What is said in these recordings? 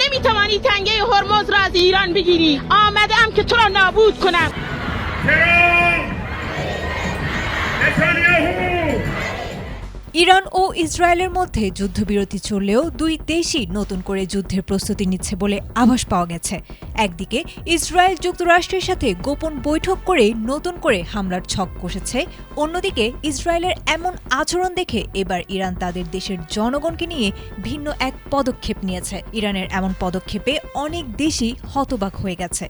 نمیتوانی تنگه هرمز را از ایران بگیری. آمدم که تو را نابود کنم. Iran ও ইসরায়েলের মধ্যে যুদ্ধবিরতি চললেও দুই দেশই নতুন করে যুদ্ধের প্রস্তুতি নিচ্ছে বলে আভাস পাওয়া গেছে। একদিকে ইসরায়েল যুক্তরাষ্ট্রের সাথে গোপন বৈঠক করে নতুন করে হামলার ছক কষেছে, অন্যদিকে ইসরায়েলের এমন আচরণ দেখে এবার ইরান তাদের দেশের জনগণকে নিয়ে ভিন্ন এক পদক্ষেপ নিয়েছে। ইরানের এমন পদক্ষেপে অনেক দেশই হতবাক হয়ে গেছে।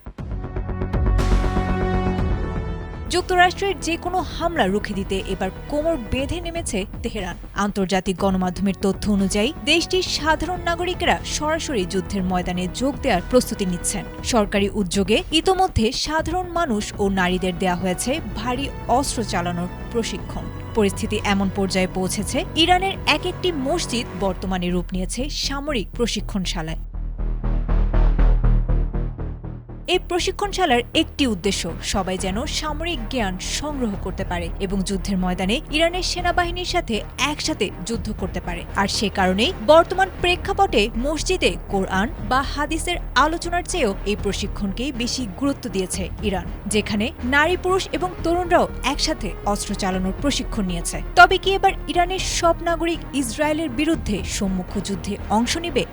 যুক্তরাষ্ট্রের যে কোনো হামলা রুখে দিতে এবার কোমর বেঁধে নেমেছে তেহরান। আন্তর্জাতিক গণমাধ্যমের তথ্য অনুযায়ী দেশটির সাধারণ নাগরিকেরা সরাসরি যুদ্ধের ময়দানে যোগ দেওয়ার প্রস্তুতি নিচ্ছেন। সরকারি উদ্যোগে ইতোমধ্যে সাধারণ মানুষ ও নারীদের দেয়া হয়েছে ভারী অস্ত্র চালানোর প্রশিক্ষণ। পরিস্থিতি এমন পর্যায়ে পৌঁছেছে, ইরানের এক একটি মসজিদ বর্তমানে রূপ নিয়েছে সামরিক প্রশিক্ষণশালায়। এই প্রশিক্ষণশালার একটি উদ্দেশ্য সবাই যেন সামরিক জ্ঞান সংগ্রহ করতে পারে এবং যুদ্ধের ময়দানে ইরানের সেনাবাহিনীর সাথে একসাথে যুদ্ধ করতে পারে। আর সে কারণেই বর্তমান প্রেক্ষাপটে মসজিদে কোরআন বা হাদিসের আলোচনার চেয়েও এই প্রশিক্ষণকেই বেশি গুরুত্ব দিয়েছে ইরান, যেখানে নারী পুরুষ এবং তরুণরাও একসাথে অস্ত্র চালানোর প্রশিক্ষণ নিয়েছে। তবে কি এবার ইরানের সব নাগরিক ইসরায়েলের বিরুদ্ধে সম্মুখ যুদ্ধে অংশ নেবে?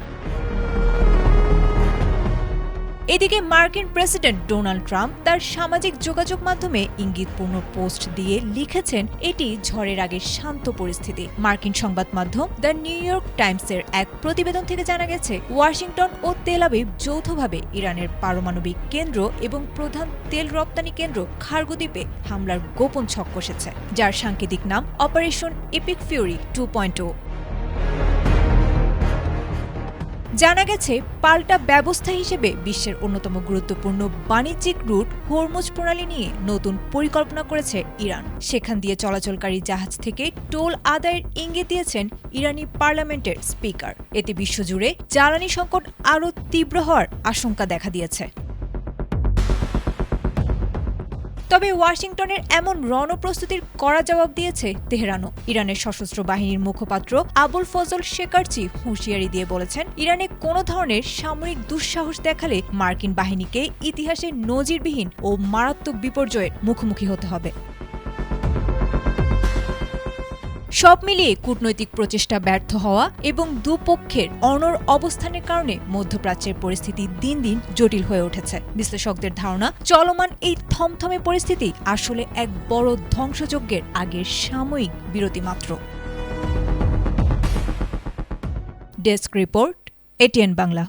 এদিকে মার্কিন প্রেসিডেন্ট ডোনাল্ড ট্রাম্প তার সামাজিক যোগাযোগ মাধ্যমে ইঙ্গিতপূর্ণ পোস্ট দিয়ে লিখেছেন, এটি ঝড়ের আগের শান্ত পরিস্থিতি। মার্কিন সংবাদ মাধ্যম দ্য নিউ ইয়র্ক টাইমসের এক প্রতিবেদন থেকে জানা গেছে, ওয়াশিংটন ও তেল আবিব যৌথভাবে ইরানের পারমাণবিক কেন্দ্র এবং প্রধান তেল রপ্তানি কেন্দ্র খার্গো দ্বীপে হামলার গোপন ছক কষেছে, যার সাংকেতিক নাম অপারেশন এপিক ফিউরি 2.0। জানা গেছে, পাল্টা ব্যবস্থা হিসেবে বিশ্বের অন্যতম গুরুত্বপূর্ণ বাণিজ্যিক রুট হরমুজ প্রণালী নিয়ে নতুন পরিকল্পনা করেছে ইরান। সেখান দিয়ে চলাচলকারী জাহাজ থেকে টোল আদায়ের ইঙ্গিত দিয়েছেন ইরানি পার্লামেন্টের স্পিকার। এতে বিশ্বজুড়ে জ্বালানি সংকট আরও তীব্র হওয়ার আশঙ্কা দেখা দিয়েছে। তবে ওয়াশিংটনের এমন রণপ্রস্তুতির কড়া জবাব দিয়েছে তেহরানও। ইরানের সশস্ত্র বাহিনীর মুখপাত্র আবুল ফজল শেকারচি হুঁশিয়ারি দিয়ে বলেছেন, ইরানে কোনো ধরনের সামরিক দুঃসাহস দেখালে মার্কিন বাহিনীকে ইতিহাসে নজিরবিহীন ও মারাত্মক বিপর্যয়ের মুখোমুখি হতে হবে। সব মিলিয়ে কূটনৈতিক প্রচেষ্টা ব্যর্থ হওয়া এবং দুপক্ষের অনড় অবস্থানের কারণে মধ্যপ্রাচ্যের পরিস্থিতি দিন দিন জটিল হয়ে উঠেছে। বিশ্লেষকদের ধারণা, চলমান এই থমথমে পরিস্থিতি আসলে এক বড় ধ্বংসযজ্ঞের আগের সাময়িক বিরতি মাত্র। Desk report, ATN Bangla.